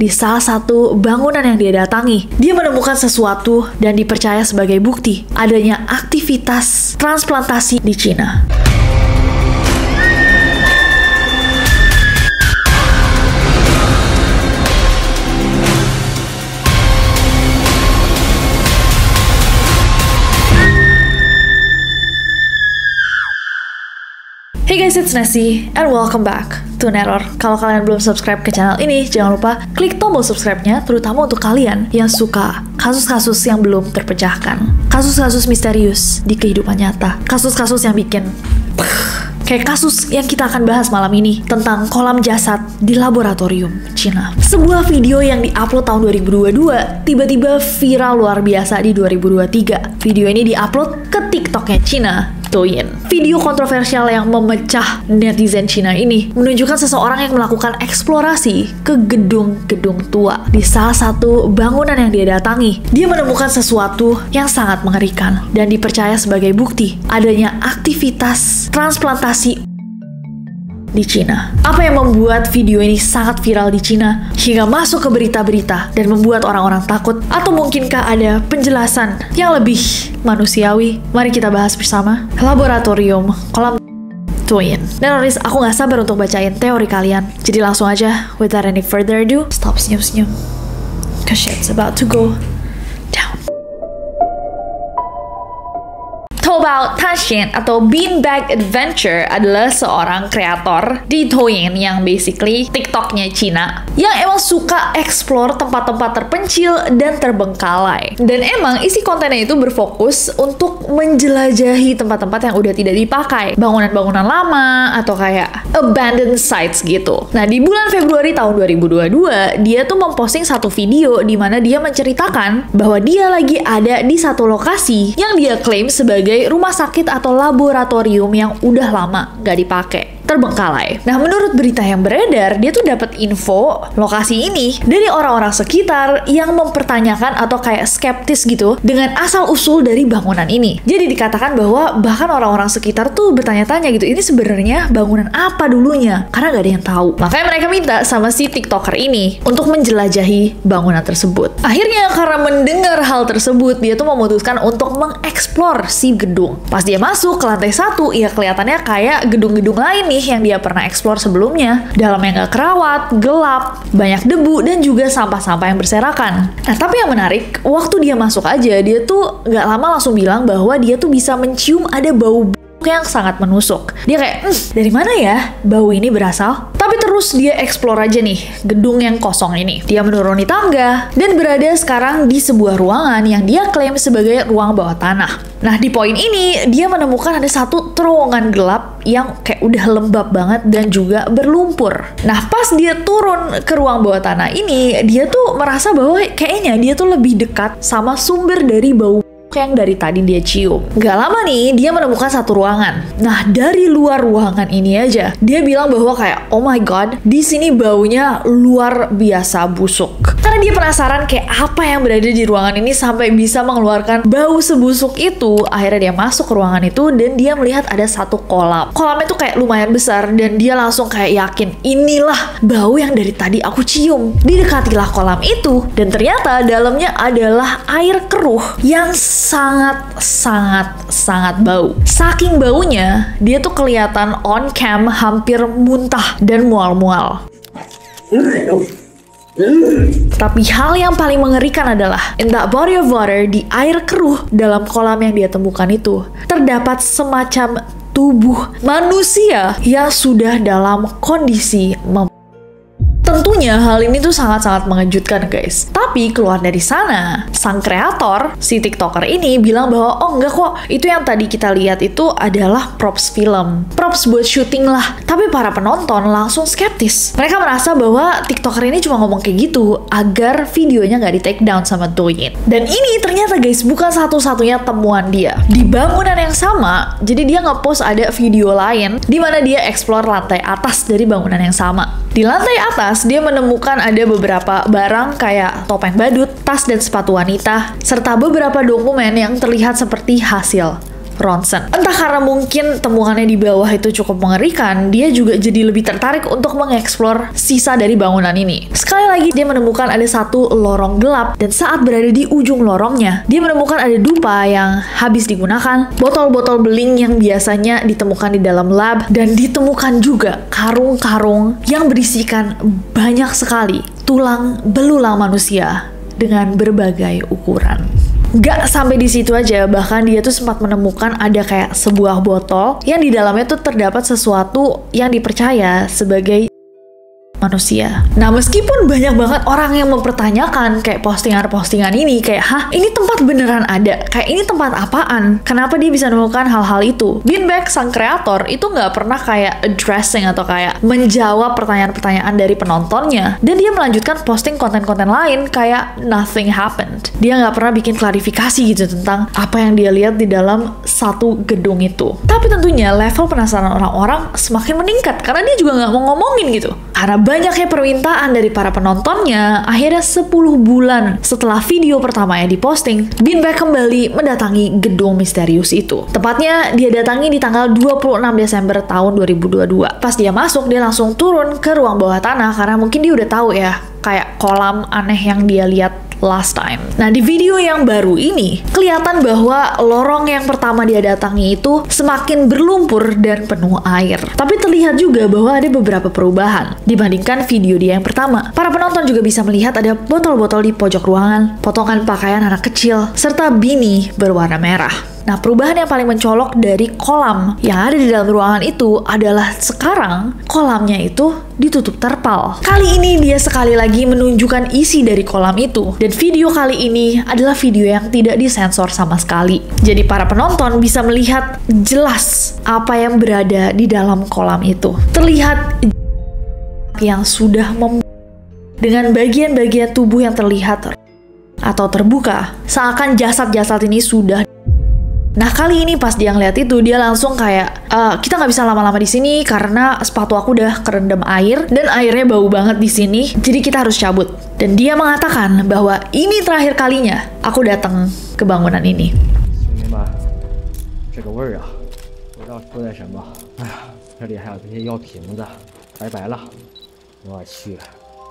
Di salah satu bangunan yang dia datangi, dia menemukan sesuatu dan dipercaya sebagai bukti adanya aktivitas transplantasi di Cina. Hey guys, it's Nessie and welcome back to Neror. Kalau kalian belum subscribe ke channel ini, jangan lupa klik tombol subscribe-nya, terutama untuk kalian yang suka kasus-kasus yang belum terpecahkan. Kasus-kasus misterius di kehidupan nyata. Kasus-kasus yang bikin kayak kasus yang kita akan bahas malam ini tentang kolam jasad di laboratorium Cina. Sebuah video yang diupload tahun 2022 tiba-tiba viral luar biasa di 2023. Video ini diupload ke TikTok-nya Cina, Douyin. Video kontroversial yang memecah netizen Cina ini menunjukkan seseorang yang melakukan eksplorasi ke gedung-gedung tua. Di salah satu bangunan yang dia datangi, dia menemukan sesuatu yang sangat mengerikan dan dipercaya sebagai bukti adanya aktivitas transplantasi di Cina. Apa yang membuat video ini sangat viral di Cina hingga masuk ke berita-berita dan membuat orang-orang takut? Atau mungkinkah ada penjelasan yang lebih manusiawi? Mari kita bahas bersama. Laboratorium kolam Douyin. Dan Noris, aku gak sabar untuk bacain teori kalian. Jadi langsung aja, without any further ado, stop senyum-senyum, cause shit's about to go down. Toubao Tanshin atau Beanbag Adventure adalah seorang kreator di Douyin yang basically TikToknya Cina yang emang suka explore tempat-tempat terpencil dan terbengkalai. Dan emang isi kontennya itu berfokus untuk menjelajahi tempat-tempat yang udah tidak dipakai, bangunan-bangunan lama atau kayak abandoned sites gitu. Nah, di bulan Februari tahun 2022 dia tuh memposting satu video di mana dia menceritakan bahwa dia lagi ada di satu lokasi yang dia klaim sebagai rumah sakit atau laboratorium yang udah lama gak dipakai, terbengkalai. Nah, menurut berita yang beredar, dia tuh dapat info lokasi ini dari orang-orang sekitar yang mempertanyakan atau kayak skeptis gitu dengan asal-usul dari bangunan ini. Jadi dikatakan bahwa bahkan orang-orang sekitar tuh bertanya-tanya gitu, ini sebenarnya bangunan apa dulunya? Karena gak ada yang tahu. Makanya mereka minta sama si TikToker ini untuk menjelajahi bangunan tersebut. Akhirnya karena mendengar hal tersebut, dia tuh memutuskan untuk mengeksplor si gedung. Pas dia masuk ke lantai 1, ya kelihatannya kayak gedung-gedung lain nih yang dia pernah eksplor sebelumnya. Dalamnya nggak kerawat, gelap, banyak debu, dan juga sampah-sampah yang berserakan. Nah, tapi yang menarik, waktu dia masuk aja, dia tuh nggak lama langsung bilang bahwa dia tuh bisa mencium ada bau yang sangat menusuk. Dia kayak, dari mana ya bau ini berasal? Tapi terus dia explore aja nih gedung yang kosong ini. Dia menuruni tangga dan berada sekarang di sebuah ruangan yang dia klaim sebagai ruang bawah tanah. Nah, di poin ini dia menemukan ada satu terowongan gelap yang kayak udah lembab banget dan juga berlumpur. Nah, pas dia turun ke ruang bawah tanah ini, dia tuh merasa bahwa kayaknya dia tuh lebih dekat sama sumber dari bau yang dari tadi dia cium. Gak lama nih, dia menemukan satu ruangan. Nah, dari luar ruangan ini aja, dia bilang bahwa kayak, oh my god, di sini baunya luar biasa busuk. Karena dia penasaran kayak apa yang berada di ruangan ini sampai bisa mengeluarkan bau sebusuk itu. Akhirnya dia masuk ke ruangan itu dan dia melihat ada satu kolam. Kolamnya tuh kayak lumayan besar dan dia langsung kayak yakin, inilah bau yang dari tadi aku cium. Didekatilah kolam itu dan ternyata dalamnya adalah air keruh yang sangat bau. Saking baunya, dia tuh kelihatan on cam hampir muntah dan mual-mual. Tapi hal yang paling mengerikan adalah in that body of water, di air keruh dalam kolam yang dia temukan itu, terdapat semacam tubuh manusia yang sudah dalam kondisi Tentunya hal ini tuh sangat-sangat mengejutkan, guys. Tapi keluar dari sana, sang kreator, si TikToker ini bilang bahwa oh enggak kok, itu yang tadi kita lihat itu adalah props film. Props buat syuting lah. Tapi para penonton langsung skeptis. Mereka merasa bahwa TikToker ini cuma ngomong kayak gitu agar videonya nggak di take down sama Douyin. Dan ini ternyata, guys, bukan satu-satunya temuan dia. Di bangunan yang sama, jadi dia nge-post ada video lain di mana dia explore lantai atas dari bangunan yang sama. Di lantai atas, dia menemukan ada beberapa barang kayak topeng badut, tas dan sepatu wanita, serta beberapa dokumen yang terlihat seperti hasil ronsen. Entah karena mungkin temuannya di bawah itu cukup mengerikan, dia juga jadi lebih tertarik untuk mengeksplor sisa dari bangunan ini. Sekali lagi dia menemukan ada satu lorong gelap, dan saat berada di ujung lorongnya, dia menemukan ada dupa yang habis digunakan, botol-botol beling yang biasanya ditemukan di dalam lab, dan ditemukan juga karung-karung yang berisikan banyak sekali tulang belulang manusia dengan berbagai ukuran. Gak sampai di situ aja, bahkan dia tuh sempat menemukan ada kayak sebuah botol yang di dalamnya tuh terdapat sesuatu yang dipercaya sebagai manusia. Nah, meskipun banyak banget orang yang mempertanyakan kayak postingan-postingan ini, kayak, hah, ini tempat beneran ada? Kayak ini tempat apaan? Kenapa dia bisa menemukan hal-hal itu? Beanbag, sang kreator, itu nggak pernah kayak addressing atau kayak menjawab pertanyaan-pertanyaan dari penontonnya. Dan dia melanjutkan posting konten-konten lain kayak nothing happened. Dia nggak pernah bikin klarifikasi gitu tentang apa yang dia lihat di dalam satu gedung itu. Tapi tentunya level penasaran orang-orang semakin meningkat karena dia juga nggak mau ngomongin gitu. Karena banyaknya permintaan dari para penontonnya, akhirnya 10 bulan setelah video pertamanya diposting, Beanbag kembali mendatangi gedung misterius itu. Tepatnya dia datangi di tanggal 26 Desember tahun 2022. Pas dia masuk, dia langsung turun ke ruang bawah tanah karena mungkin dia udah tahu ya, kayak kolam aneh yang dia lihat last time. Nah, di video yang baru ini, kelihatan bahwa lorong yang pertama dia datangi itu semakin berlumpur dan penuh air. Tapi terlihat juga bahwa ada beberapa perubahan dibandingkan video dia yang pertama. Para penonton juga bisa melihat ada botol-botol di pojok ruangan, potongan pakaian anak kecil, serta beanie berwarna merah. Nah, perubahan yang paling mencolok dari kolam yang ada di dalam ruangan itu adalah sekarang kolamnya itu ditutup terpal. Kali ini dia sekali lagi menunjukkan isi dari kolam itu. Dan video kali ini adalah video yang tidak disensor sama sekali. Jadi para penonton bisa melihat jelas apa yang berada di dalam kolam itu. Terlihat yang sudah dengan bagian-bagian tubuh yang terlihat atau terbuka. Seakan jasad-jasad ini sudah. Nah, kali ini pas dia ngeliat itu, dia langsung kayak, kita nggak bisa lama-lama di sini karena sepatu aku udah kerendam air dan airnya bau banget di sini, jadi kita harus cabut. Dan dia mengatakan bahwa ini terakhir kalinya aku datang ke bangunan ini. 兄弟们，这个味儿啊，不知道说点什么。哎呀，这里还有这些药瓶子，拜拜了。我去，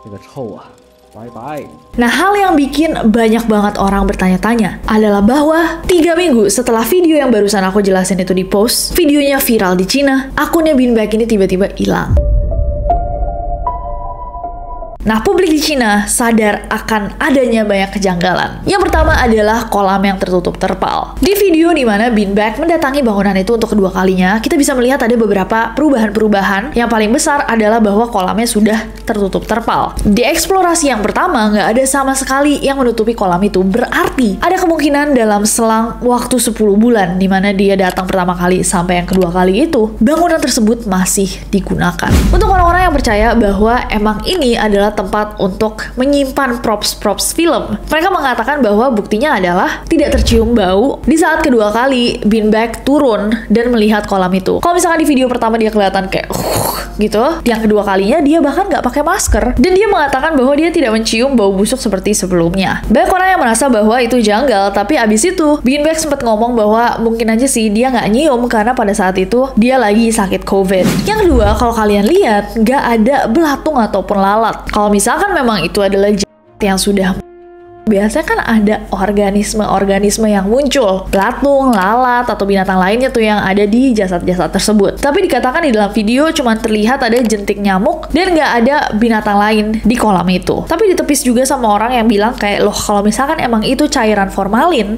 这个臭啊！ Bye-bye. Nah, hal yang bikin banyak banget orang bertanya-tanya adalah bahwa 3 minggu setelah video yang barusan aku jelasin itu di-post, videonya viral di Cina, akunnya Beanbag ini tiba-tiba hilang. Nah, publik di Cina sadar akan adanya banyak kejanggalan. Yang pertama adalah kolam yang tertutup terpal. Di video di mana Beanbag mendatangi bangunan itu untuk kedua kalinya, kita bisa melihat ada beberapa perubahan-perubahan. Yang paling besar adalah bahwa kolamnya sudah tertutup terpal. Di eksplorasi yang pertama, nggak ada sama sekali yang menutupi kolam itu. Berarti ada kemungkinan dalam selang waktu 10 bulan, di mana dia datang pertama kali sampai yang kedua kali itu, bangunan tersebut masih digunakan. Untuk orang-orang yang percaya bahwa emang ini adalah tempat untuk menyimpan props-props film. Mereka mengatakan bahwa buktinya adalah tidak tercium bau di saat kedua kali Beanbag turun dan melihat kolam itu. Kalau misalkan di video pertama dia kelihatan kayak gitu, yang kedua kalinya dia bahkan nggak pakai masker dan dia mengatakan bahwa dia tidak mencium bau busuk seperti sebelumnya. Banyak orang yang merasa bahwa itu janggal, tapi abis itu Beanbag sempat ngomong bahwa mungkin aja sih dia nggak nyium karena pada saat itu dia lagi sakit COVID. Yang kedua, kalau kalian lihat nggak ada belatung ataupun lalat. Kalau misalkan memang itu adalah yang sudah, biasanya kan ada organisme-organisme yang muncul, belatung, lalat, atau binatang lainnya tuh yang ada di jasad-jasad tersebut. Tapi dikatakan di dalam video cuma terlihat ada jentik nyamuk dan nggak ada binatang lain di kolam itu. Tapi ditepis juga sama orang yang bilang kayak, loh kalau misalkan emang itu cairan formalin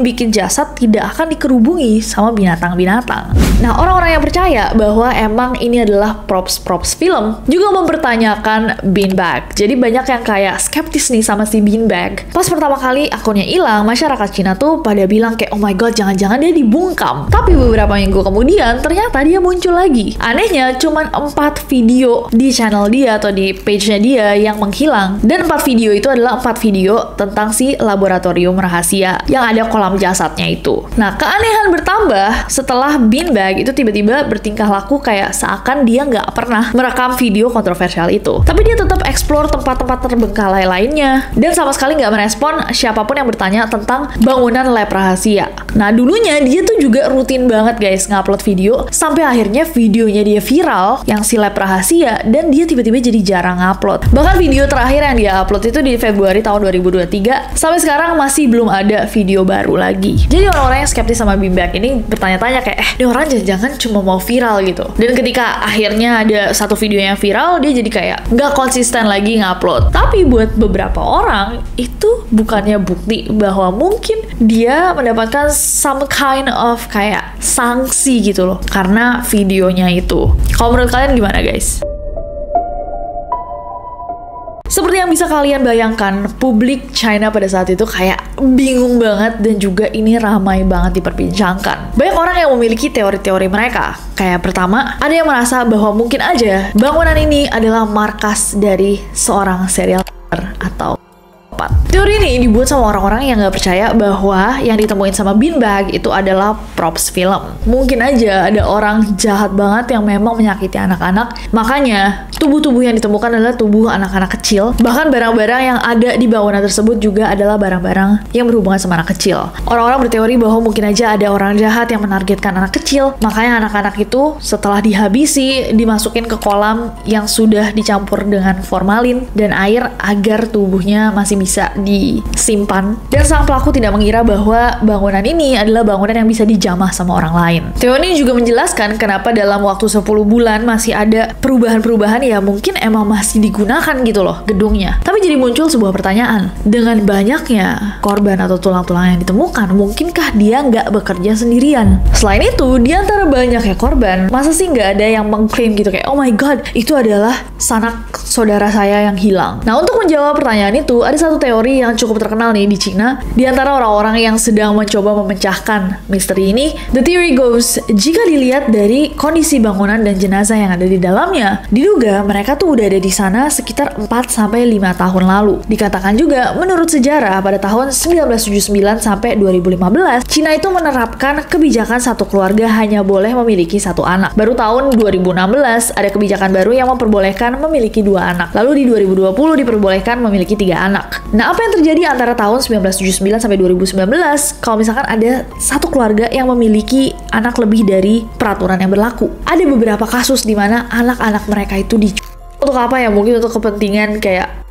bikin jasad tidak akan dikerubungi sama binatang-binatang. Nah, orang-orang yang percaya bahwa emang ini adalah props film juga mempertanyakan Beanbag. Jadi banyak yang kayak skeptis nih sama si Beanbag. Pas pertama kali akunnya hilang, masyarakat Cina tuh pada bilang kayak, oh my god, jangan-jangan dia dibungkam. Tapi beberapa minggu kemudian, ternyata dia muncul lagi. Anehnya, cuman 4 video di channel dia atau di page-nya dia yang menghilang. Dan 4 video itu adalah 4 video tentang si laboratorium rahasia yang ada kolam jasadnya itu. Nah, keanehan bertambah setelah Beanbag itu tiba-tiba bertingkah laku kayak seakan dia nggak pernah merekam video kontroversial itu. Tapi dia tetap explore tempat-tempat terbengkalai lainnya dan sama sekali nggak nggak merespon siapapun yang bertanya tentang bangunan lab rahasia. Nah, dulunya dia tuh juga rutin banget guys ngupload video, sampai akhirnya videonya dia viral yang si lab rahasia, dan dia tiba-tiba jadi jarang upload. Bahkan video terakhir yang dia upload itu di Februari tahun 2023, sampai sekarang masih belum ada video baru lagi. Jadi orang-orang yang skeptis sama Beanbag ini bertanya-tanya kayak, ini orang jangan-jangan cuma mau viral gitu. Dan ketika akhirnya ada satu video yang viral, dia jadi kayak nggak konsisten lagi ngupload. Tapi buat beberapa orang, itu bukannya bukti bahwa mungkin dia mendapatkan some kind of kayak sanksi gitu loh, karena videonya itu. Kalau menurut kalian gimana guys? Seperti yang bisa kalian bayangkan, publik China pada saat itu kayak bingung banget, dan juga ini ramai banget diperbincangkan. Banyak orang yang memiliki teori-teori mereka. Kayak pertama, ada yang merasa bahwa mungkin aja bangunan ini adalah markas dari seorang serial killer atau teori ini dibuat sama orang-orang yang nggak percaya bahwa yang ditemuin sama Beanbag itu adalah props film. Mungkin aja ada orang jahat banget yang memang menyakiti anak-anak, makanya tubuh-tubuh yang ditemukan adalah tubuh anak-anak kecil. Bahkan barang-barang yang ada di bangunan tersebut juga adalah barang-barang yang berhubungan sama anak kecil. Orang-orang berteori bahwa mungkin aja ada orang jahat yang menargetkan anak kecil, makanya anak-anak itu setelah dihabisi dimasukin ke kolam yang sudah dicampur dengan formalin dan air agar tubuhnya masih bisa disimpan, dan sang pelaku tidak mengira bahwa bangunan ini adalah bangunan yang bisa dijamah sama orang lain. Teori ini juga menjelaskan kenapa dalam waktu 10 bulan masih ada perubahan-perubahan, ya mungkin emang masih digunakan gitu loh gedungnya. Tapi jadi muncul sebuah pertanyaan, dengan banyaknya korban atau tulang-tulang yang ditemukan, mungkinkah dia nggak bekerja sendirian? Selain itu, di antara banyaknya korban, masa sih nggak ada yang mengklaim gitu kayak, oh my god, itu adalah sanak saudara saya yang hilang. Nah, untuk menjawab pertanyaan itu, ada satu teori yang cukup terkenal nih di Cina. Di antara orang-orang yang sedang mencoba memecahkan misteri ini, the theory goes, jika dilihat dari kondisi bangunan dan jenazah yang ada di dalamnya, diduga mereka tuh udah ada di sana sekitar 4-5 tahun lalu. Dikatakan juga, menurut sejarah, pada tahun 1979 sampai 2015, Cina itu menerapkan kebijakan satu keluarga hanya boleh memiliki satu anak. Baru tahun 2016 ada kebijakan baru yang memperbolehkan memiliki 2 anak. Lalu di 2020 diperbolehkan memiliki 3 anak. Nah, apa yang terjadi antara tahun 1979 sampai 2019 kalau misalkan ada satu keluarga yang memiliki anak lebih dari peraturan yang berlaku? Ada beberapa kasus di mana anak-anak mereka itu untuk apa ya? Mungkin untuk kepentingan kayak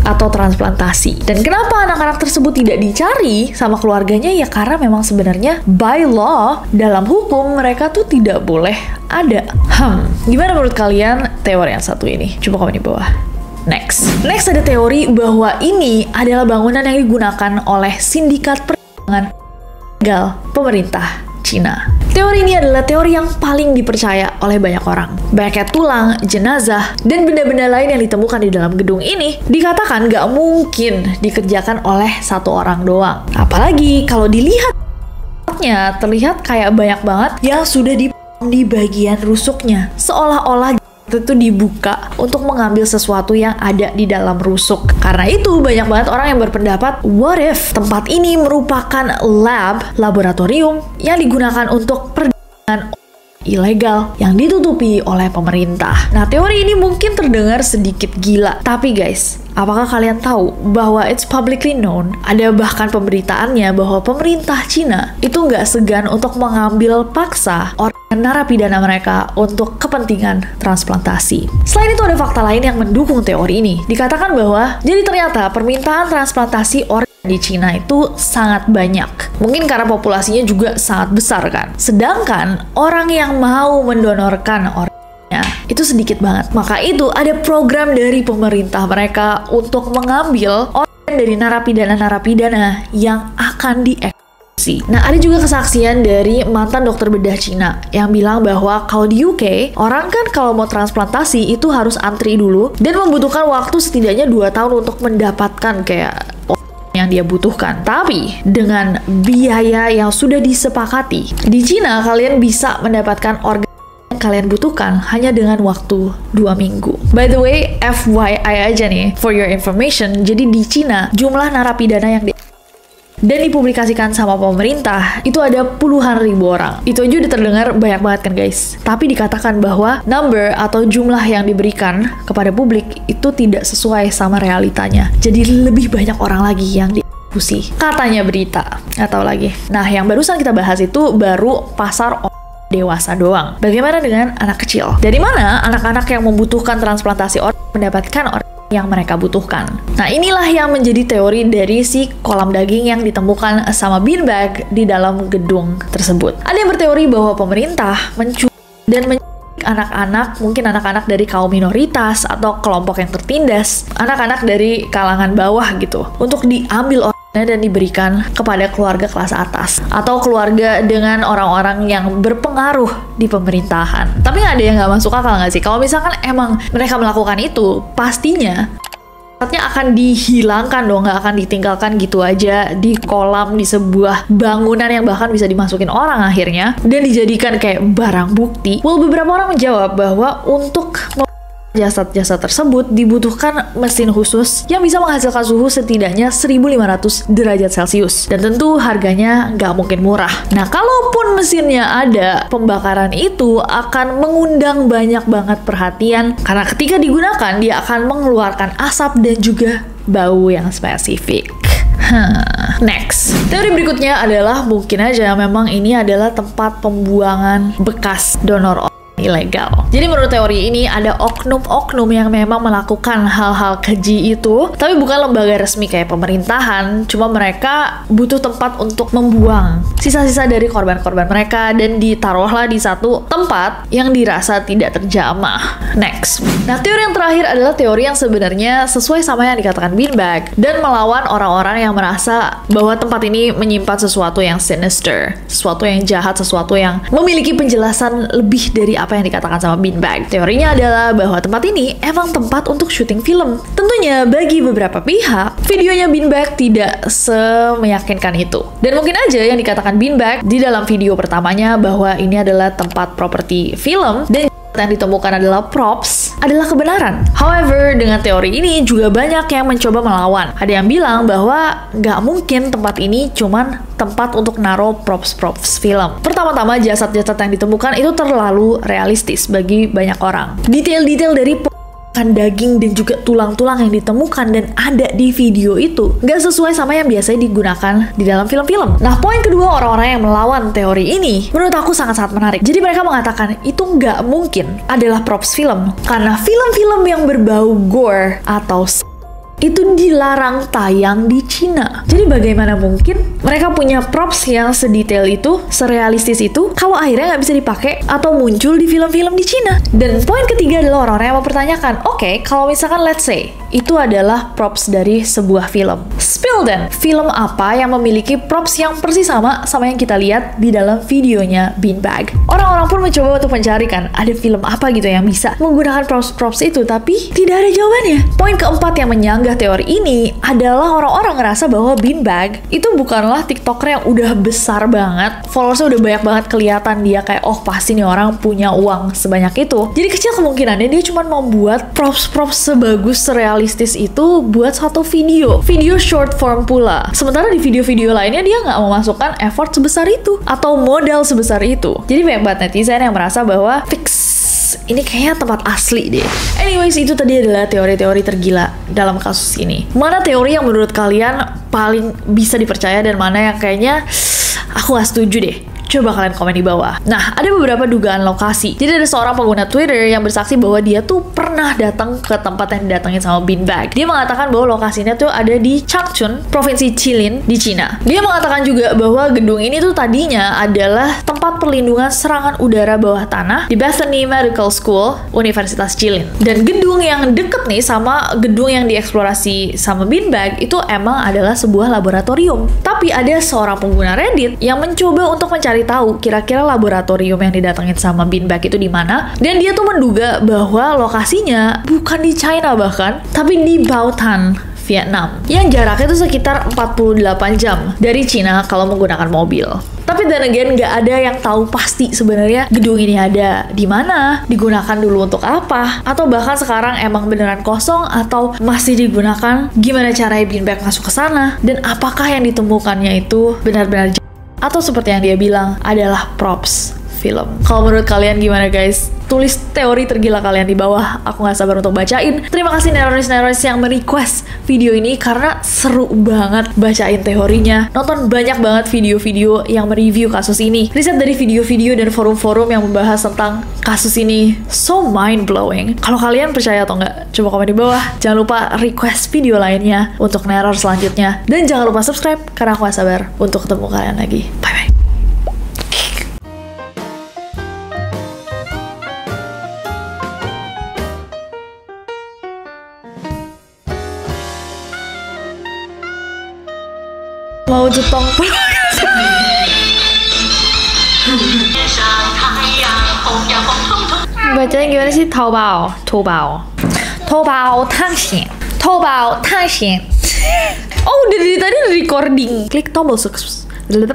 atau transplantasi. Dan kenapa anak-anak tersebut tidak dicari sama keluarganya? Ya karena memang sebenarnya by law, dalam hukum mereka tuh tidak boleh ada. Gimana menurut kalian teori yang satu ini? Coba komen di bawah. Next ada teori bahwa ini adalah bangunan yang digunakan oleh sindikat perdagangan ilegal pemerintah Cina. Teori ini adalah teori yang paling dipercaya oleh banyak orang. Banyaknya tulang, jenazah, dan benda-benda lain yang ditemukan di dalam gedung ini dikatakan gak mungkin dikerjakan oleh satu orang doang. Apalagi kalau dilihat terlihat kayak banyak banget yang sudah di bagian rusuknya, seolah-olah itu dibuka untuk mengambil sesuatu yang ada di dalam rusuk. Karena itu banyak banget orang yang berpendapat, what if tempat ini merupakan laboratorium yang digunakan untuk perdagangan ilegal yang ditutupi oleh pemerintah. Nah, teori ini mungkin terdengar sedikit gila, tapi guys, apakah kalian tahu bahwa it's publicly known, ada bahkan pemberitaannya bahwa pemerintah Cina itu nggak segan untuk mengambil paksa orang narapidana mereka untuk kepentingan transplantasi. Selain itu ada fakta lain yang mendukung teori ini. Dikatakan bahwa jadi ternyata permintaan transplantasi organ di Cina itu sangat banyak. Mungkin karena populasinya juga sangat besar kan. Sedangkan orang yang mau mendonorkan organnya itu sedikit banget. Maka itu ada program dari pemerintah mereka untuk mengambil organ dari narapidana-narapidana yang akan dieksekusi. Nah, ada juga kesaksian dari mantan dokter bedah Cina yang bilang bahwa kalau di UK, orang kan kalau mau transplantasi itu harus antri dulu dan membutuhkan waktu setidaknya 2 tahun untuk mendapatkan kayak yang dia butuhkan. Tapi dengan biaya yang sudah disepakati, di Cina kalian bisa mendapatkan organ yang kalian butuhkan hanya dengan waktu 2 minggu. By the way, FYI aja nih, for your information, jadi di Cina jumlah narapidana yang dan dipublikasikan sama pemerintah, itu ada puluhan ribu orang. Itu aja udah terdengar banyak banget kan guys. Tapi dikatakan bahwa number atau jumlah yang diberikan kepada publik itu tidak sesuai sama realitanya. Jadi lebih banyak orang lagi yang dieksekusi. Katanya berita. Nggak tahu lagi. Nah, yang barusan kita bahas itu baru pasar dewasa doang. Bagaimana dengan anak kecil? Dari mana anak-anak yang membutuhkan transplantasi organ mendapatkan organ yang mereka butuhkan? Nah, inilah yang menjadi teori dari si kolam daging yang ditemukan sama beanbag di dalam gedung tersebut. Ada yang berteori bahwa pemerintah menculik dan menculik anak-anak, mungkin anak-anak dari kaum minoritas atau kelompok yang tertindas, anak-anak dari kalangan bawah gitu, untuk diambil dan diberikan kepada keluarga kelas atas atau keluarga dengan orang-orang yang berpengaruh di pemerintahan. Tapi ada yang nggak masuk akal nggak sih? Kalau misalkan emang mereka melakukan itu, pastinya akan dihilangkan dong, nggak akan ditinggalkan gitu aja di kolam di sebuah bangunan yang bahkan bisa dimasukin orang akhirnya dan dijadikan kayak barang bukti. Well, beberapa orang menjawab bahwa untuk jasad-jasad tersebut dibutuhkan mesin khusus yang bisa menghasilkan suhu setidaknya 1500 derajat Celcius. Dan tentu harganya nggak mungkin murah. Nah, kalaupun mesinnya ada, pembakaran itu akan mengundang banyak banget perhatian karena ketika digunakan, dia akan mengeluarkan asap dan juga bau yang spesifik. Next, teori berikutnya adalah mungkin aja memang ini adalah tempat pembuangan bekas donor ilegal. Jadi menurut teori ini ada oknum-oknum yang memang melakukan hal-hal keji itu, tapi bukan lembaga resmi kayak pemerintahan, cuma mereka butuh tempat untuk membuang sisa-sisa dari korban-korban mereka dan ditaruhlah di satu tempat yang dirasa tidak terjamah. Next. Nah, teori yang terakhir adalah teori yang sebenarnya sesuai sama yang dikatakan beanbag dan melawan orang-orang yang merasa bahwa tempat ini menyimpan sesuatu yang sinister, sesuatu yang jahat, sesuatu yang memiliki penjelasan lebih dari apa yang dikatakan sama beanbag. Teorinya adalah bahwa tempat ini emang tempat untuk syuting film. Tentunya bagi beberapa pihak, videonya beanbag tidak semeyakinkan itu. Dan mungkin aja yang dikatakan beanbag di dalam video pertamanya bahwa ini adalah tempat properti film dan yang ditemukan adalah props adalah kebenaran. However, dengan teori ini juga banyak yang mencoba melawan. Ada yang bilang bahwa nggak mungkin tempat ini cuman tempat untuk naruh props film. Pertama-tama, jasad-jasad yang ditemukan itu terlalu realistis bagi banyak orang. Detail-detail dari daging dan juga tulang-tulang yang ditemukan dan ada di video itu nggak sesuai sama yang biasanya digunakan di dalam film-film. Nah, poin kedua orang-orang yang melawan teori ini menurut aku sangat-sangat menarik. Jadi mereka mengatakan itu nggak mungkin adalah props film karena film-film yang berbau gore atau itu dilarang tayang di Cina. Jadi bagaimana mungkin mereka punya props yang sedetail itu, serealistis itu, kalau akhirnya nggak bisa dipakai atau muncul di film-film di Cina? Dan poin ketiga adalah orang-orang yang mempertanyakan, oke, kalau misalkan let's say itu adalah props dari sebuah film. Spill then, film apa yang memiliki props yang persis sama yang kita lihat di dalam videonya beanbag? Orang-orang pun mencoba untuk mencarikan ada film apa gitu yang bisa menggunakan props itu, tapi tidak ada jawabannya. Poin keempat yang menyanggah teori ini adalah orang-orang ngerasa bahwa beanbag itu bukanlah TikToker yang udah besar banget, followersnya udah banyak banget, kelihatan dia kayak oh pasti nih orang punya uang sebanyak itu. Jadi kecil kemungkinannya dia cuma membuat props sebagus realistis itu buat satu video short form pula. Sementara di video-video lainnya dia nggak memasukkan effort sebesar itu atau modal sebesar itu. Jadi banyak banget netizen yang merasa bahwa fix ini kayaknya tempat asli deh. Anyways, itu tadi adalah teori-teori tergila dalam kasus ini. Mana teori yang menurut kalian paling bisa dipercaya dan mana yang kayaknya aku gak setuju deh? Coba kalian komen di bawah. Nah, ada beberapa dugaan lokasi. Jadi ada seorang pengguna Twitter yang bersaksi bahwa dia tuh pernah datang ke tempat yang didatengin sama beanbag. Dia mengatakan bahwa lokasinya tuh ada di Changchun, Provinsi Jilin di Cina. Dia mengatakan juga bahwa gedung ini tuh tadinya adalah tempat perlindungan serangan udara bawah tanah di Bethany Medical School, Universitas Jilin. Dan gedung yang deket nih sama gedung yang dieksplorasi sama beanbag itu emang adalah sebuah laboratorium. Tapi ada seorang pengguna Reddit yang mencoba untuk mencari tahu kira-kira laboratorium yang didatengin sama beanbag itu di mana, dan dia tuh menduga bahwa lokasinya bukan di China bahkan, tapi di Baotan, Vietnam yang jaraknya itu sekitar 48 jam dari Cina kalau menggunakan mobil. Tapi dan again nggak ada yang tahu pasti sebenarnya gedung ini ada di mana, digunakan dulu untuk apa, atau bahkan sekarang emang beneran kosong atau masih digunakan. Gimana caranya Bin Baek masuk ke sana dan apakah yang ditemukannya itu benar-benar atau seperti yang dia bilang adalah props film. Kalau menurut kalian gimana guys? Tulis teori tergila kalian di bawah. Aku gak sabar untuk bacain. Terima kasih neronis-neronis yang merequest video ini karena seru banget bacain teorinya. Nonton banyak banget video-video yang mereview kasus ini. Riset dari video-video dan forum-forum yang membahas tentang kasus ini. So mind-blowing. Kalau kalian percaya atau nggak, coba komen di bawah. Jangan lupa request video lainnya untuk neror selanjutnya. Dan jangan lupa subscribe karena aku gak sabar untuk ketemu kalian lagi. Bye-bye. Mau jetong bacanya gimana sih? Taobao探险oh udah dari tadi recording. Klik tombol subscribe.